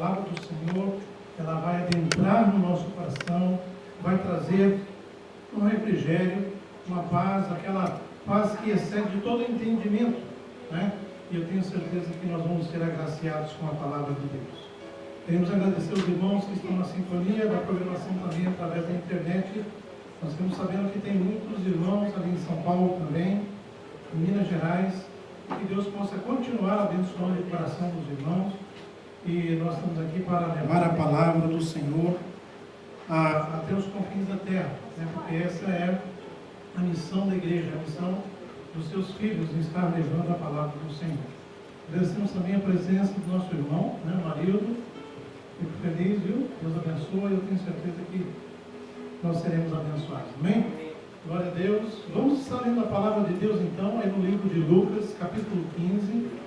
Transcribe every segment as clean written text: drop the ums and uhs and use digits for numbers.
palavra do Senhor, ela vai adentrar no nosso coração, vai trazer um refrigério, uma paz, aquela paz que excede todo entendimento, né? E eu tenho certeza que nós vamos ser agraciados com a palavra de Deus. Queremos agradecer os irmãos que estão na sintonia da programação também através da internet. Nós estamos sabendo que tem muitos irmãos ali em São Paulo também, em Minas Gerais, e que Deus possa continuar abençoando o coração dos irmãos. E nós estamos aqui para levar a palavra do Senhor até os confins da terra, né? Porque essa é a missão da igreja, a missão dos seus filhos, em estar levando a palavra do Senhor. Agradecemos também a presença do nosso irmão, né, Marildo. Fico feliz, viu? Deus abençoe, eu tenho certeza que nós seremos abençoados. Amém? Glória a Deus. Vamos estar lendo a palavra de Deus então, aí no livro de Lucas, capítulo 15.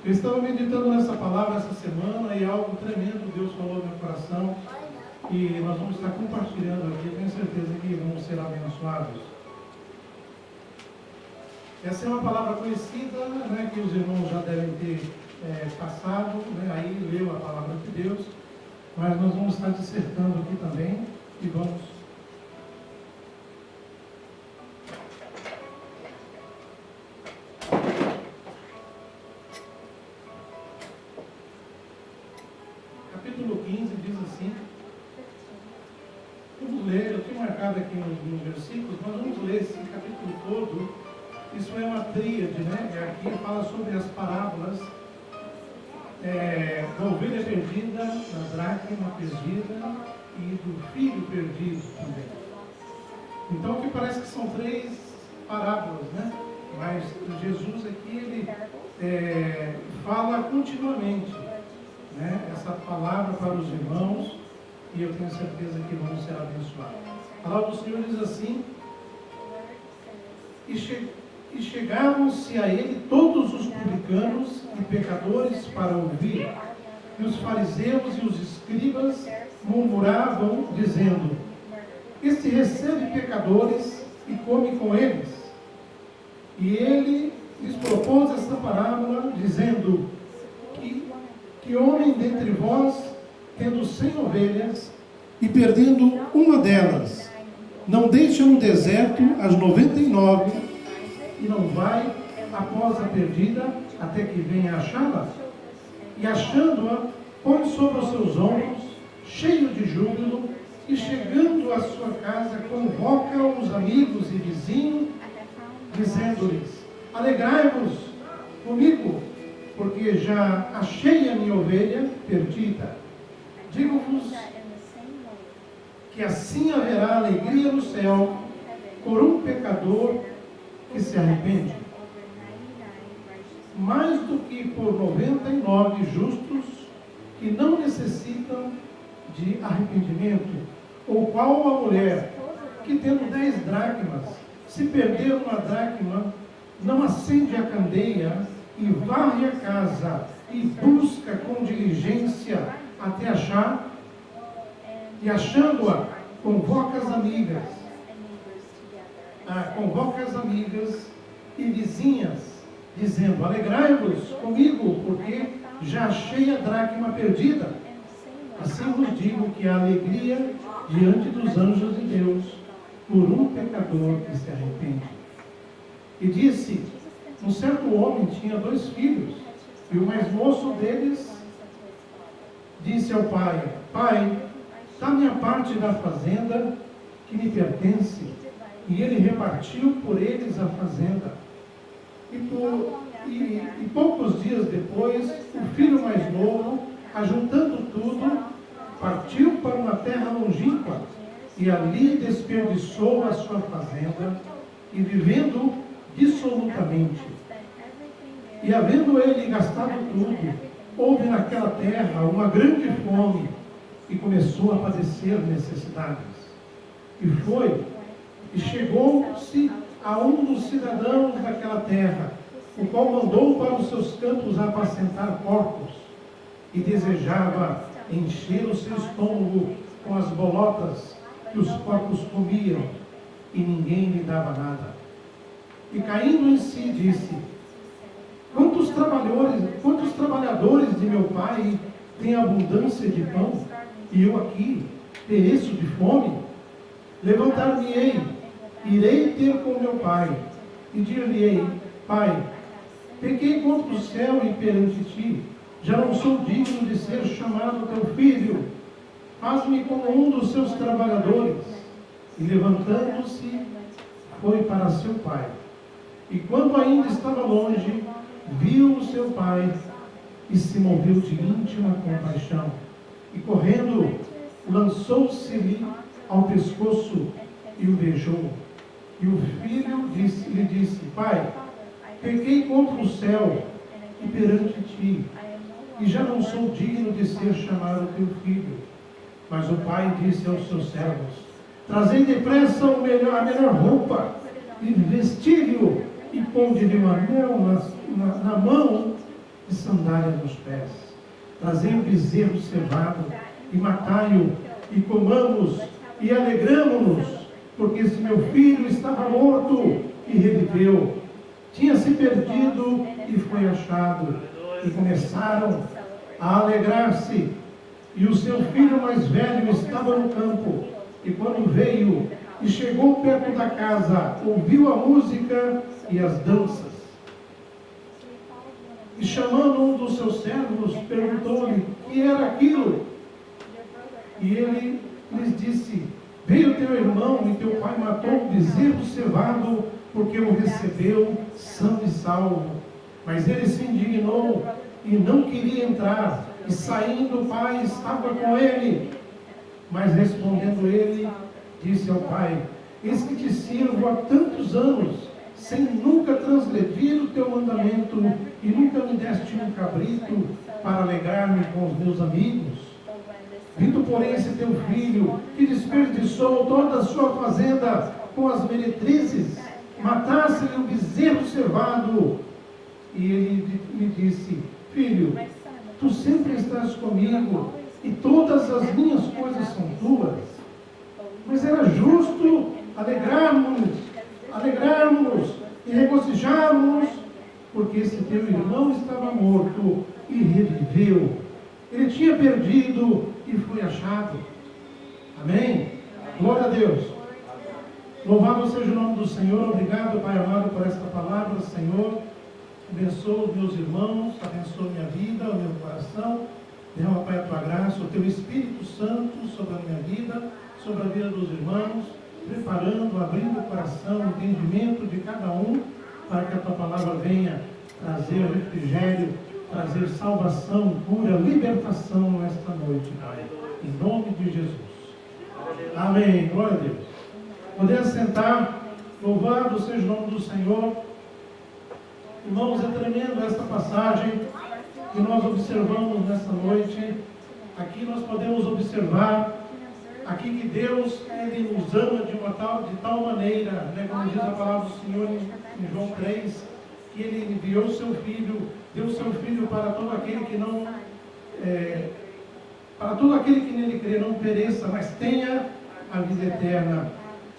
Eu estava meditando nessa palavra essa semana e algo tremendo Deus falou no meu coração. E nós vamos estar compartilhando aqui, eu tenho certeza que vamos ser abençoados. Essa é uma palavra conhecida, né, que os irmãos já devem ter passado, né, aí leu a palavra de Deus, mas nós vamos estar dissertando aqui também e vamos capítulo 15 diz assim, vamos ler, eu tenho marcado aqui nos versículos, mas vamos ler esse capítulo todo. Isso é uma tríade, né? Aqui fala sobre as parábolas da ovelha perdida, da dracma perdida e do filho perdido também. Então, o que parece que são 3 parábolas, né? Mas Jesus aqui, ele fala continuamente, né? Essa palavra para os irmãos, e eu tenho certeza que vamos ser abençoados. A palavra do Senhor diz assim, e chegavam-se a ele todos os publicanos e pecadores para ouvir. E os fariseus e os escribas murmuravam, dizendo, este recebe pecadores e come com eles. E ele lhes propôs esta parábola, dizendo, que homem dentre vós, tendo 100 ovelhas, e perdendo uma delas, não deixa no deserto as 99, e não vai após a perdida, até que venha achá-la? E achando-a, põe sobre os seus ombros, cheio de júbilo, e chegando à sua casa, convoca os amigos e vizinhos, dizendo-lhes, alegrai-vos comigo, porque já achei a minha ovelha perdida. Digo-vos que assim haverá alegria no céu por um pecador que se arrepende, mais do que por 99 justos que não necessitam de arrependimento. Ou qual a mulher que, tendo 10 dracmas, se perder uma dracma, não acende a candeia e varre a casa e busca com diligência até achar, e achando-a, convoca as amigas e vizinhas, dizendo, alegrai-vos comigo, porque já achei a dracma perdida. Assim vos digo que há alegria diante dos anjos de Deus por um pecador que se arrepende. E disse, um certo homem tinha 2 filhos, e o mais moço deles disse ao pai, pai, dá-me a parte da fazenda que me pertence. E ele repartiu por eles a fazenda. E poucos dias depois, o filho mais novo, ajuntando tudo, partiu para uma terra longínqua, e ali desperdiçou a sua fazenda, e vivendo dissolutamente. E havendo ele gastado tudo, houve naquela terra uma grande fome, e começou a padecer necessidades. E chegou-se a um dos cidadãos daquela terra, o qual mandou para os seus campos apacentar porcos, e desejava encher o seu estômago com as bolotas que os porcos comiam, e ninguém lhe dava nada. E caindo em si, disse, quantos trabalhadores de meu pai tem abundância de pão, e eu aqui pereço de fome? Levantar-me-ei, irei ter com meu pai, e dir-lhe-ei: Pai, pequei contra o céu e perante ti, já não sou digno de ser chamado teu filho, faz-me como um dos seus trabalhadores. E levantando-se, foi para seu pai. E quando ainda estava longe, viu o seu pai e se moveu de íntima compaixão. E correndo, lançou-se-lhe ao pescoço e o beijou. E o filho lhe disse: Pai, pequei contra o céu e perante ti, e já não sou digno de ser chamado teu filho. Mas o pai disse aos seus servos: Trazei depressa a melhor roupa, e vestível, e ponde-lhe um anel na mão e sandália nos pés. Trazei um bezerro cevado, e matai-o, e comamos, e alegramo-nos, porque esse meu filho estava morto e reviveu. Tinha se perdido e foi achado. E começaram a alegrar-se. E o seu filho mais velho estava no campo. E quando veio e chegou perto da casa, ouviu a música e as danças. E chamando um dos seus servos, perguntou-lhe o que era aquilo. E ele lhes disse: Veio teu irmão e teu pai matou o bezerro cevado, porque o recebeu são e salvo. Mas ele se indignou e não queria entrar. E saindo o pai estava com ele. Mas respondendo ele, disse ao pai: Eis que te sirvo há tantos anos, sem nunca transgredir o teu mandamento, e nunca me deste um cabrito para alegrar-me com os meus amigos. Vindo, porém, esse teu filho, que desperdiçou toda a sua fazenda com as meretrizes, matasse-lhe o bezerro cevado. E ele me disse: Filho, tu sempre estás comigo, e todas as minhas coisas são tuas. Mas era justo alegrarmos e regozijarmos, porque esse teu irmão estava morto e reviveu. Ele tinha perdido e foi achado. Amém? Glória a Deus. Louvado seja o nome do Senhor. Obrigado, Pai amado, por esta palavra, Senhor. Abençoa os meus irmãos, abençoa minha vida, o meu coração. Derrama, Pai, a tua graça, o teu Espírito Santo sobre a minha vida, sobre a vida dos irmãos, preparando, abrindo o coração, o entendimento de cada um, para que a tua palavra venha trazer refrigério, trazer salvação, cura, libertação nesta noite, Pai. Em nome de Jesus. Amém. Glória a Deus. Poder sentar. Louvado seja o nome do Senhor. Irmãos, é tremendo esta passagem que nós observamos nesta noite. Aqui nós podemos observar aqui que Deus, Ele nos ama de tal maneira, né, como diz a palavra do Senhor em João 3, que Ele enviou o seu Filho, deu o seu Filho para todo aquele que não, para todo aquele que nele crê, não pereça, mas tenha a vida eterna.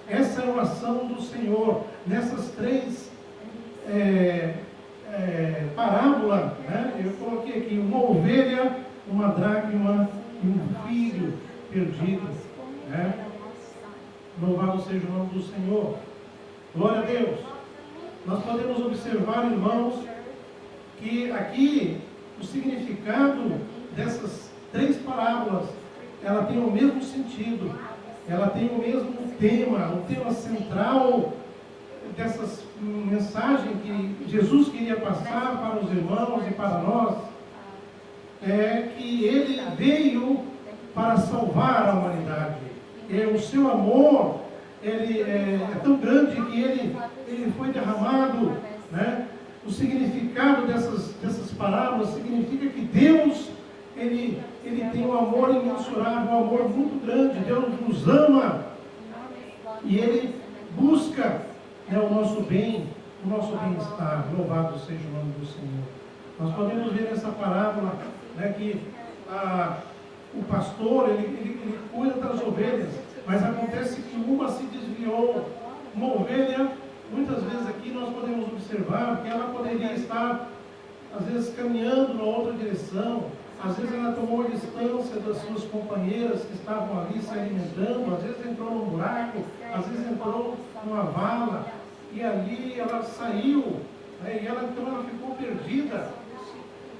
Essa é a ação do Senhor nessas três parábolas, né? Eu coloquei aqui uma ovelha, uma dracma e um filho perdido, né? Louvado seja o nome do Senhor. Glória a Deus. Nós podemos observar, irmãos, que aqui o significado dessas três parábolas, ela tem o mesmo sentido, ela tem o mesmo tema, o tema central dessas mensagens que Jesus queria passar para os irmãos e para nós, é que Ele veio para salvar a humanidade. O seu amor, ele é tão grande que ele foi derramado, né? O significado dessas parábolas significa que Deus, ele tem um amor imensurável, um amor muito grande. Deus nos ama e Ele busca, né, o nosso bem, o nosso bem-estar. Louvado seja o nome do Senhor. Nós podemos ver nessa parábola, né, que o pastor, ele cuida das ovelhas, mas acontece que uma se desviou. Uma ovelha, muitas vezes aqui nós podemos observar que ela poderia estar, às vezes, caminhando na outra direção, Às vezes ela tomou distância das suas companheiras que estavam ali se alimentando, às vezes entrou num buraco, às vezes entrou numa vala, e ali ela saiu, né? E ela, então ela ficou perdida.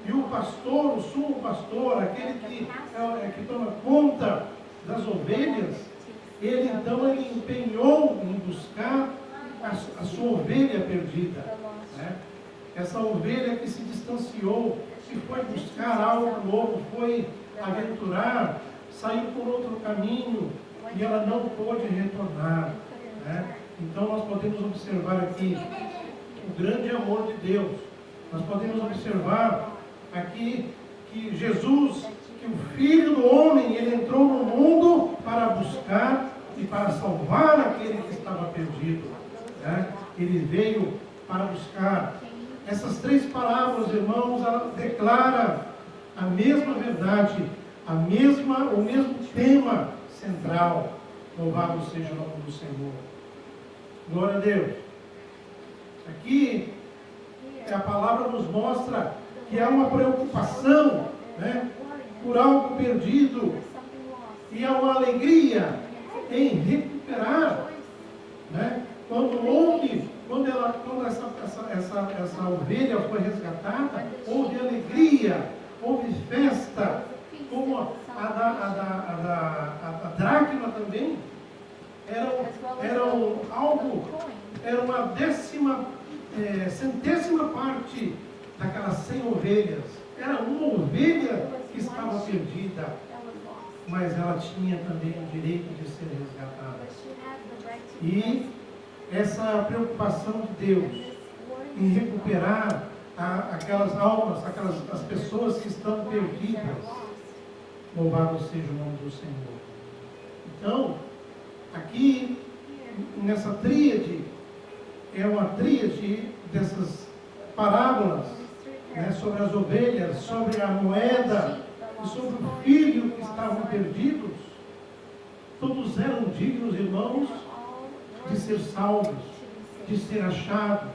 E o pastor, o sumo pastor, aquele que toma conta das ovelhas, ele empenhou em buscar a sua ovelha perdida, né? Essa ovelha que se distanciou, que foi buscar algo novo, foi aventurar, saiu por outro caminho e ela não pôde retornar, né? Então nós podemos observar aqui o grande amor de Deus. Nós podemos observar aqui que Jesus, que o Filho do Homem, ele entrou no mundo para buscar e para salvar aquele que estava perdido, né? Ele veio para buscar. Essas três parábolas, irmãos, ela declara a mesma verdade, o mesmo tema central. Louvado seja o nome do Senhor. Glória a Deus. Aqui a palavra nos mostra que há uma preocupação, né, por algo perdido, e há uma alegria em recuperar, né? Quando essa ovelha foi resgatada, houve alegria, houve festa, como a dracma também, era uma centésima parte daquelas 100 ovelhas. Era uma ovelha que estava perdida, mas ela tinha também o direito de ser resgatada. E essa preocupação de Deus em recuperar aquelas almas, as pessoas que estão perdidas, louvado seja o nome do Senhor. Então, aqui, nessa tríade, é uma tríade dessas parábolas, né, sobre as ovelhas, sobre a moeda e sobre o filho que estavam perdidos. Todos eram dignos, irmãos, de ser salvos, de ser achados.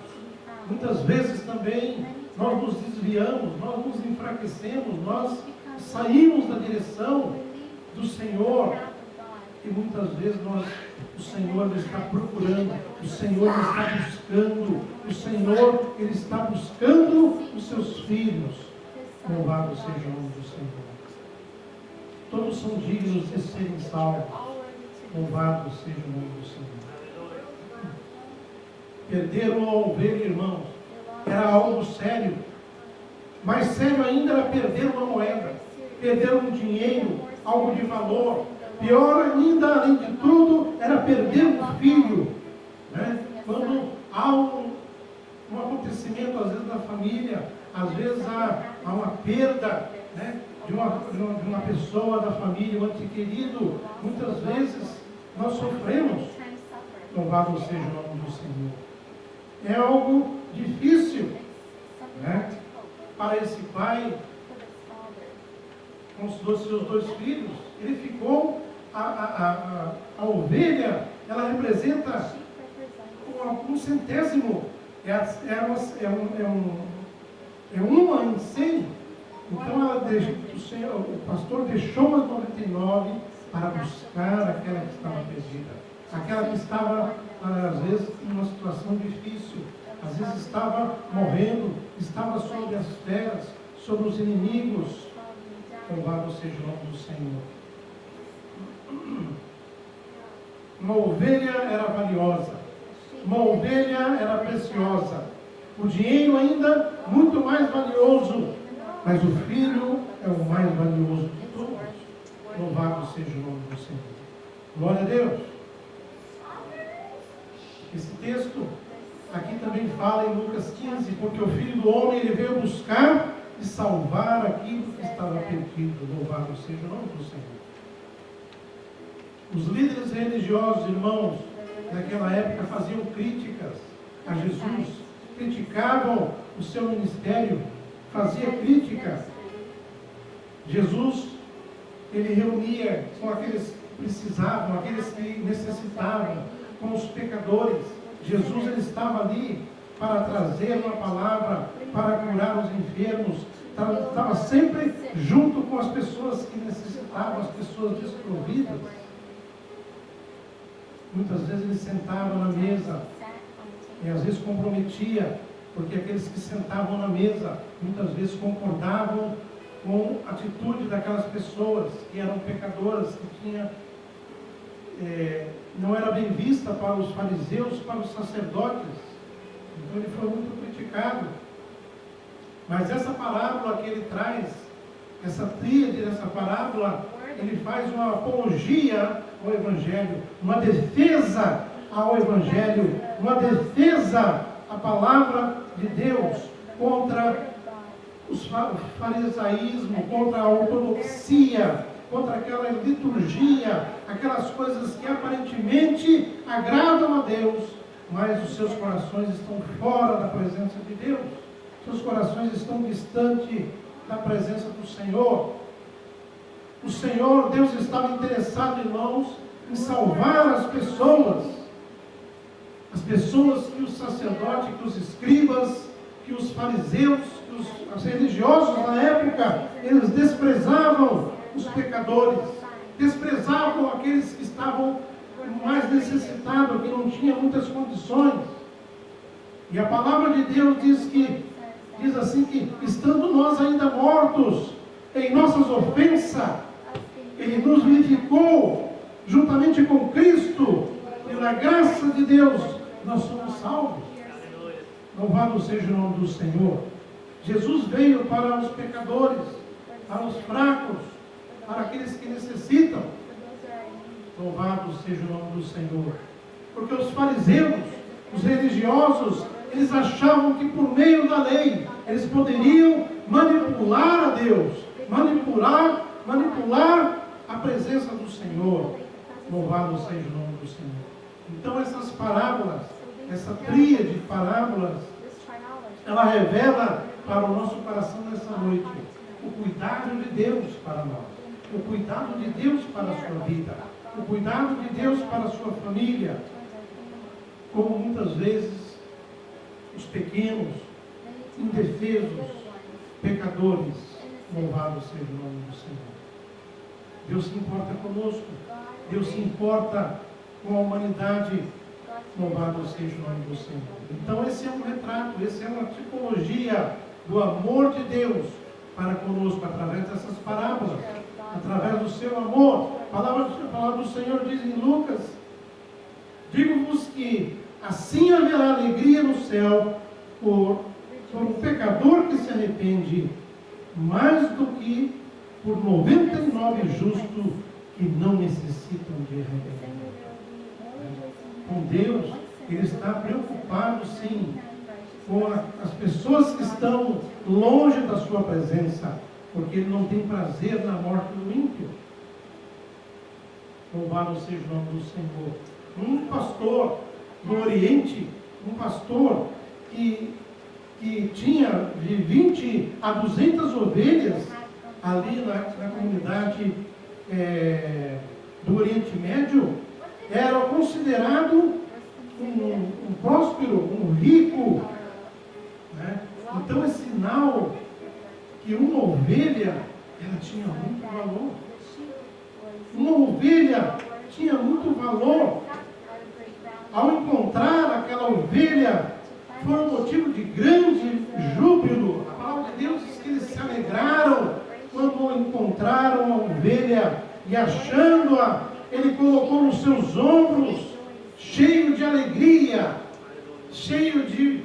Muitas vezes também nós nos desviamos, nós nos enfraquecemos, nós saímos da direção do Senhor. E muitas vezes o Senhor ele está procurando, o Senhor ele está buscando, o Senhor ele está buscando os seus filhos. Louvado seja o nome do Senhor. Todos são dignos de serem salvos. Louvado seja o nome do Senhor. Perder uma ovelha, irmãos, era algo sério. Mais sério ainda era perder uma moeda, perder um dinheiro, algo de valor. Pior ainda, além de tudo, era perder um filho, né? Quando há um acontecimento, às vezes, na família, às vezes há uma perda, né, de uma pessoa da família, um ente querido, muitas vezes nós sofremos. Louvado seja o nome do Senhor. É algo difícil, né, para esse pai com os seus dois filhos. Ele ficou, a ovelha, ela representa um centésimo, uma em 100. Então o pastor deixou as 99 para buscar aquela que estava perdida, aquela que estava, às vezes, em uma situação difícil, às vezes estava morrendo, estava sobre as feras, sobre os inimigos. Louvado seja o nome do Senhor. Uma ovelha era valiosa, uma ovelha era preciosa, o dinheiro ainda muito mais valioso, mas o filho é o mais valioso de todos. Louvado seja o nome do Senhor. Glória a Deus. Esse texto aqui também fala em Lucas 15, porque o Filho do Homem ele veio buscar e salvar aquilo que estava perdido. Louvado seja o nome do Senhor. Os líderes religiosos, irmãos, naquela época faziam críticas a Jesus, criticavam o seu ministério, fazia crítica. Jesus, ele reunia com aqueles que precisavam, aqueles que necessitavam, com os pecadores. Jesus, ele estava ali para trazer uma palavra, para curar os enfermos, estava sempre junto com as pessoas que necessitavam, as pessoas desprovidas. Muitas vezes ele sentava na mesa e às vezes comprometia, porque aqueles que sentavam na mesa muitas vezes concordavam com a atitude daquelas pessoas que eram pecadoras, que não era bem vista para os fariseus, para os sacerdotes. Então ele foi muito criticado. Mas essa parábola que ele traz, essa tríade dessa parábola, ele faz uma apologia ao Evangelho, uma defesa ao Evangelho, uma defesa à palavra de Deus contra o farisaísmo, contra a ortodoxia, contra aquela liturgia, aquelas coisas que aparentemente agradam a Deus, mas os seus corações estão fora da presença de Deus. Seus corações estão distantes da presença do Senhor. O Senhor, Deus estava interessado, irmãos, em salvar as pessoas que os sacerdotes, que os escribas, que os fariseus, que os religiosos na época, eles desprezavam os pecadores, desprezavam aqueles que estavam mais necessitados, que não tinham muitas condições. E a palavra de Deus diz assim que, estando nós ainda mortos em nossas ofensas, Ele nos vivificou juntamente com Cristo, pela graça de Deus, nós somos salvos. Louvado seja o nome do Senhor. Jesus veio para os pecadores, para os fracos, para aqueles que necessitam. Louvado seja o nome do Senhor. Porque os fariseus, os religiosos, eles achavam que por meio da lei, eles poderiam manipular a Deus, manipular a presença do Senhor. Louvado seja o nome do Senhor. Então essas parábolas, essa tríade de parábolas, ela revela para o nosso coração nessa noite o cuidado de Deus para nós, o cuidado de Deus para a sua vida, o cuidado de Deus para a sua família. Como muitas vezes os pequenos, indefesos, pecadores, louvado seja o nome do Senhor. Deus se importa conosco, Deus se importa com a humanidade, louvado seja o nome do Senhor. Então esse é um retrato, essa é uma tipologia do amor de Deus para conosco, através dessas parábolas, através do seu amor. A palavra do Senhor diz em Lucas: digo-vos que assim haverá alegria no céu por um pecador que se arrepende, mais do que por 99 justos que não necessitam de arrependimento. Com Deus, Ele está preocupado, sim, com as pessoas que estão longe da sua presença, porque Ele não tem prazer na morte do ímpio. Louvado seja o nome do Senhor. Um pastor no Oriente, um pastor que tinha de 20 a 200 ovelhas ali na comunidade do Oriente Médio, era considerado um próspero, um rico, né? Então é sinal que uma ovelha, ela tinha muito valor. Uma ovelha tinha muito valor. Ao encontrar aquela ovelha, foi um motivo de grande júbilo. A palavra de Deus diz que eles se alegraram quando encontraram a ovelha, e achando-a, Ele colocou nos seus ombros, cheio de alegria, cheio de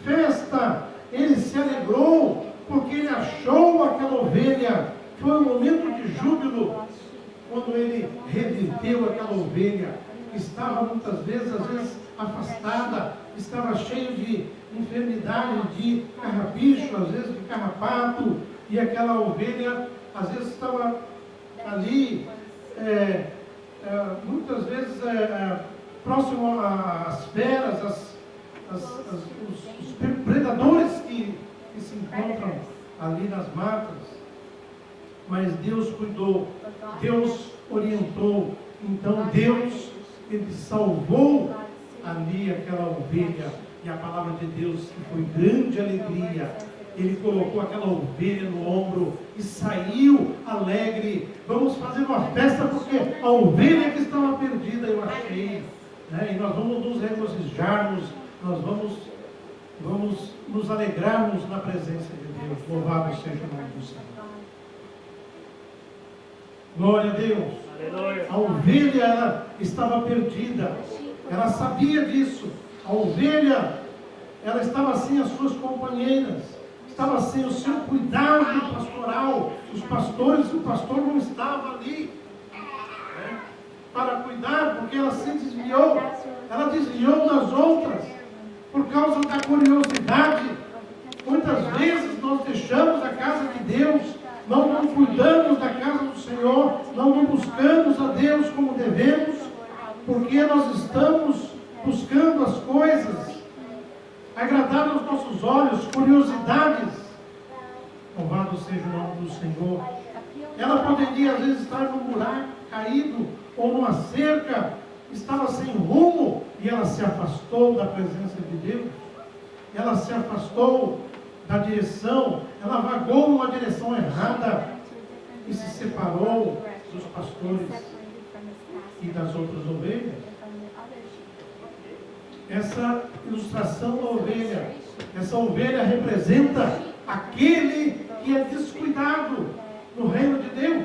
festa. Ele se alegrou, porque ele achou aquela ovelha. Foi um momento de júbilo, quando ele reviveu aquela ovelha, que estava muitas vezes, às vezes, afastada, estava cheio de enfermidade, de carrapicho, às vezes de carrapato, e aquela ovelha, às vezes, estava ali, muitas vezes, próximo às feras, os predadores que se encontram ali nas matas. Mas Deus cuidou, Deus orientou. Então Deus, Ele salvou ali aquela ovelha. E a palavra de Deus, que foi grande alegria Ele colocou aquela ovelha no ombro e saiu alegre. Vamos fazer uma festa porque a ovelha que estava perdida eu achei. Né? E nós vamos nos regozijarmos, nós vamos nos alegrarmos na presença de Deus. Louvado seja o nome do Senhor. Glória a Deus. Aleluia. A ovelha ela estava perdida. Ela sabia disso. A ovelha, ela estava sem as suas companheiras. Estava sem o seu cuidado pastoral. Os pastores, o pastor não estava ali, né, para cuidar, porque ela se desviou. Ela desviou das outras por causa da curiosidade. Muitas vezes nós deixamos a casa de Deus, não cuidamos da casa do Senhor, não buscamos a Deus como devemos, porque nós estamos buscando as coisas, agradar aos nossos olhos, curiosidades. Louvado seja o nome do Senhor. Ela poderia às vezes estar num buraco caído ou numa cerca, estava sem rumo e ela se afastou da presença de Deus. Ela se afastou da direção, ela vagou numa direção errada e se separou dos pastores e das outras ovelhas. Essa ilustração da ovelha, essa ovelha representa aquele que é descuidado no reino de Deus.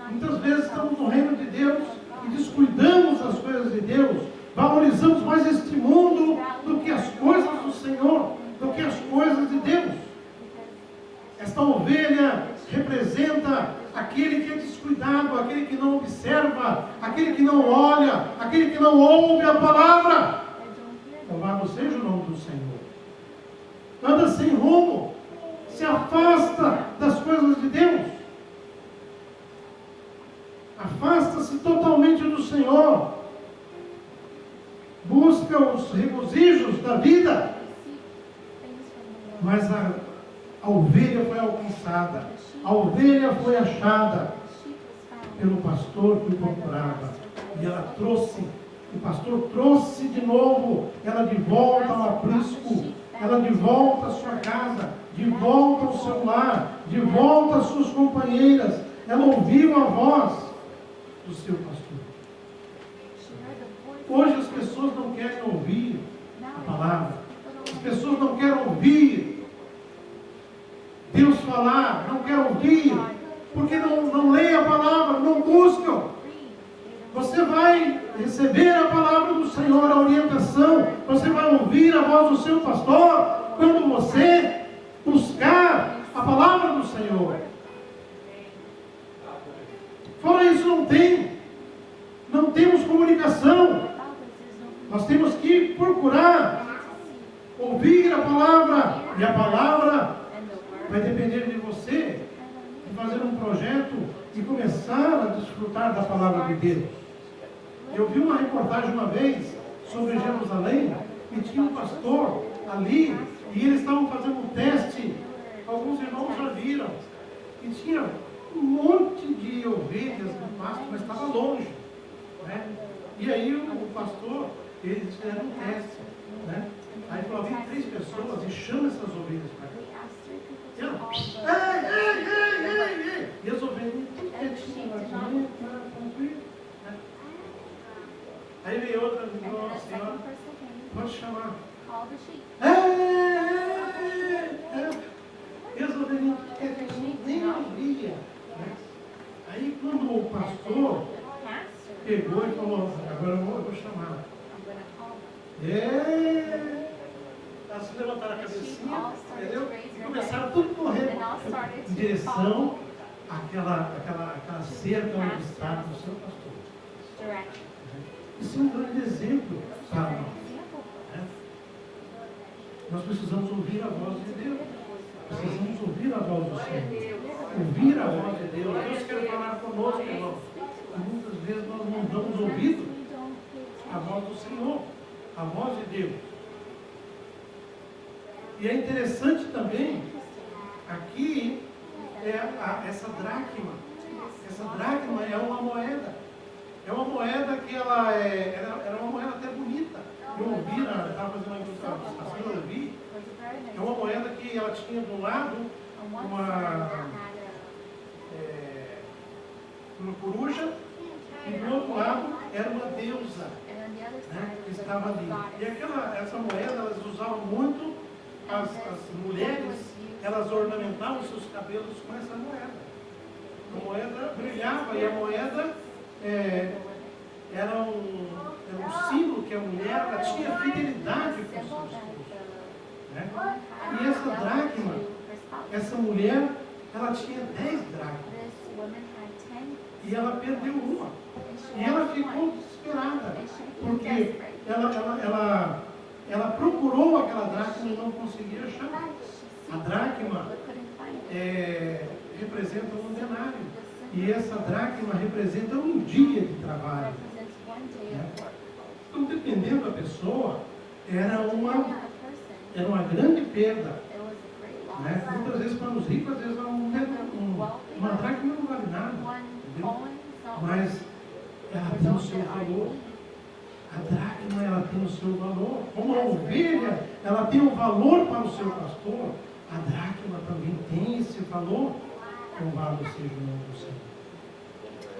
Muitas vezes estamos no reino de Deus e descuidamos das coisas de Deus, valorizamos mais este mundo do que as coisas do Senhor, do que as coisas de Deus. Esta ovelha representa aquele que é descuidado, aquele que não observa, aquele que não olha, aquele que não ouve a palavra. Louvado seja o nome do Senhor. Anda sem rumo, se afasta das coisas de Deus, afasta-se totalmente do Senhor, busca os regozijos da vida, mas a ovelha foi alcançada, a ovelha foi achada pelo pastor que o procurava, e ela trouxe, o pastor trouxe de novo ela de volta ao aprisco, ela de volta à sua casa, de volta ao seu lar, de volta às suas companheiras. Ela ouviu a voz do seu pastor. Hoje as pessoas não querem ouvir a palavra, as pessoas não querem ouvir Deus falar, não querem ouvir, porque não leem a palavra, não buscam. Você vai receber a palavra do Senhor, a orientação, você vai ouvir a voz do seu pastor, quando você buscar a palavra do Senhor. Fora isso não temos comunicação. Nós temos que procurar ouvir a palavra, e a palavra vai depender de você, de fazer um projeto e começar a desfrutar da palavra de Deus. Eu vi uma reportagem uma vez sobre Jerusalém, e tinha um pastor ali, e eles estavam fazendo um teste, alguns irmãos já viram, e tinha um monte de ovelhas no pasto, mas estava longe, né? E aí o pastor, eles fizeram um teste, né? Aí falou, vem 3 pessoas e chama essas ovelhas para cá. E ela, ei, e as ovelhas muito quietinhas, tranquilo. Aí veio outra, nossa senhora, pode chamar. E as ovelhas nem ouvia. Aí quando o pastor pegou e falou, agora eu vou chamar. Elas se levantaram a cabecinha, entendeu? E começaram tudo a correr em direção àquela cerca onde estava o seu pastor. Isso é um grande exemplo para nós. Né? Nós precisamos ouvir a voz de Deus. Precisamos ouvir a voz do Senhor. Ouvir a voz de Deus. Deus quer falar conosco, irmão. E muitas vezes nós não damos ouvido à voz do Senhor, a voz de Deus. E é interessante também, aqui, essa dracma. Essa dracma é uma moeda. É uma moeda que ela era uma moeda até bonita. Eu ouvi, estava fazendo uma ilustração, eu ouvi, É uma moeda que ela tinha de um lado uma coruja e do outro lado era uma deusa, né, que estava ali. E essa moeda elas usavam muito, as mulheres, elas ornamentavam seus cabelos com essa moeda. A moeda brilhava e a moeda era um símbolo que a mulher ela tinha fidelidade com seus esposos, né? E essa dracma, essa mulher, ela tinha 10 dracmas e ela perdeu uma. E ela ficou desesperada, porque ela procurou aquela dracma e não conseguia achar. A dracma representa um denário. E essa dracma representa um dia de trabalho. Então, dependendo da pessoa, era uma grande perda. Né? Muitas vezes, para os ricos, às vezes uma dracma não vale nada. Entendeu? Mas ela tem o seu valor. A dracma, ela tem o seu valor. Como a ovelha, ela tem um valor para o seu pastor, a dracma também tem esse valor. Louvado seja o nome do Senhor.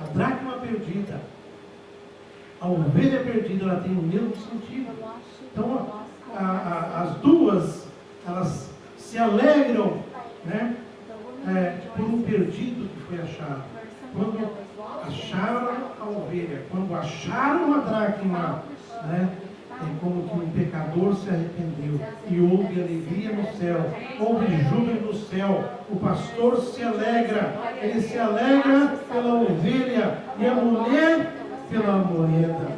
A dracma perdida, a ovelha perdida, ela tem o mesmo sentido. Então, as duas, elas se alegram, né, por um perdido que foi achado. Quando acharam a ovelha, quando acharam a dracma, né, é como que um pecador se arrependeu e houve alegria no céu, houve júbilo no céu. O pastor se alegra, ele se alegra pela ovelha e a mulher pela moeda.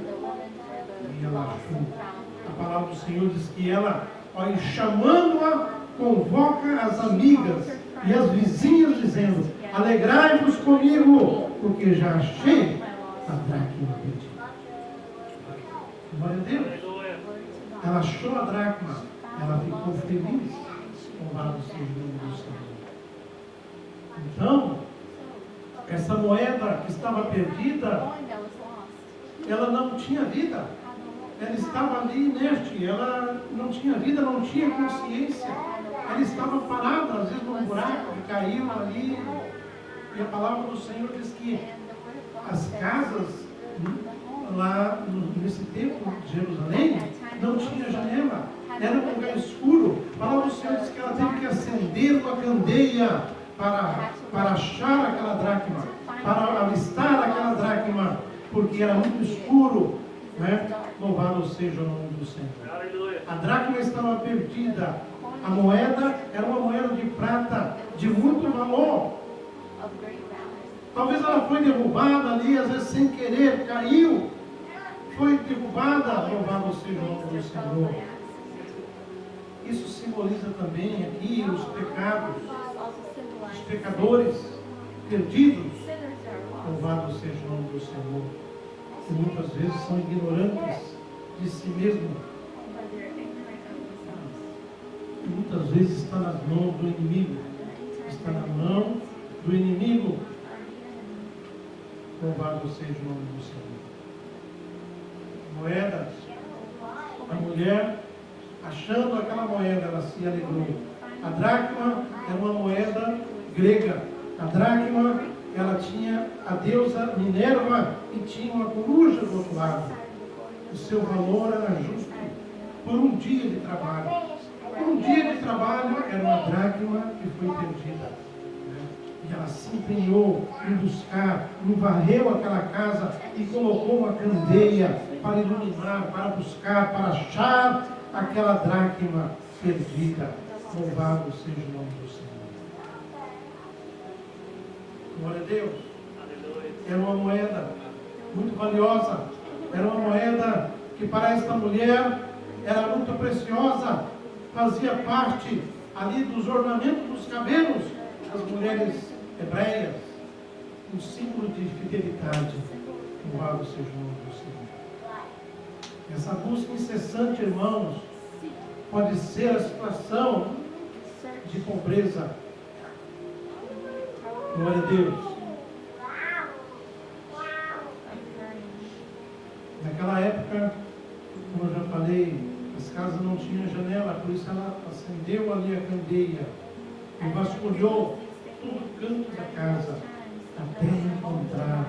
E ela achou. A palavra do Senhor diz que ela, chamando-a, convoca as amigas e as vizinhas, dizendo: alegrai-vos comigo, porque já achei a dracma perdida. Glória a Deus. Ela achou a dracma, ela ficou feliz. Louvado seja o nome do Senhor. Então, essa moeda que estava perdida, ela não tinha vida. Ela estava ali inerte, ela não tinha vida, não tinha consciência. Ela estava parada, às vezes num buraco que caiu ali. E a palavra do Senhor diz que as casas lá nesse templo de Jerusalém não tinha janela, era um lugar escuro. A palavra do Senhor diz que ela teve que acender uma candeia para achar aquela dracma, para avistar aquela dracma, porque era muito escuro, né? Louvado seja o nome do Senhor. A dracma estava perdida. A moeda era uma moeda de prata de muito valor. Talvez ela foi derrubada ali, às vezes sem querer, caiu, foi derrubada. Louvado seja o nome do Senhor. Isso simboliza também aqui os pecados, os pecadores perdidos. Louvado seja o nome do Senhor. Que muitas vezes são ignorantes de si mesmos. E muitas vezes está nas mãos do inimigo. Está na mão do inimigo. Louvado seja o nome do Senhor. Moedas. A mulher, achando aquela moeda, ela se alegrou. A dracma era uma moeda grega. A dracma, ela tinha a deusa Minerva e tinha uma coruja do outro lado. O seu valor era justo por um dia de trabalho. Por um dia de trabalho era uma dracma que foi perdida. E ela se empenhou em buscar, em varreu aquela casa e colocou uma candeia para iluminar, para buscar, para achar aquela dracma perdida. Louvado seja o nome do Senhor. Glória a Deus. Era uma moeda muito valiosa. Era uma moeda que para esta mulher era muito preciosa. Fazia parte ali dos ornamentos dos cabelos das mulheres hebreias. Um símbolo de fidelidade. Louvado seja o nome do Senhor. Essa busca incessante, irmãos, pode ser a situação de pobreza. Glória a Deus. Naquela época, como eu já falei, As casas não tinham janela, por isso ela acendeu ali a candeia e vasculhou todo o canto da casa até encontrar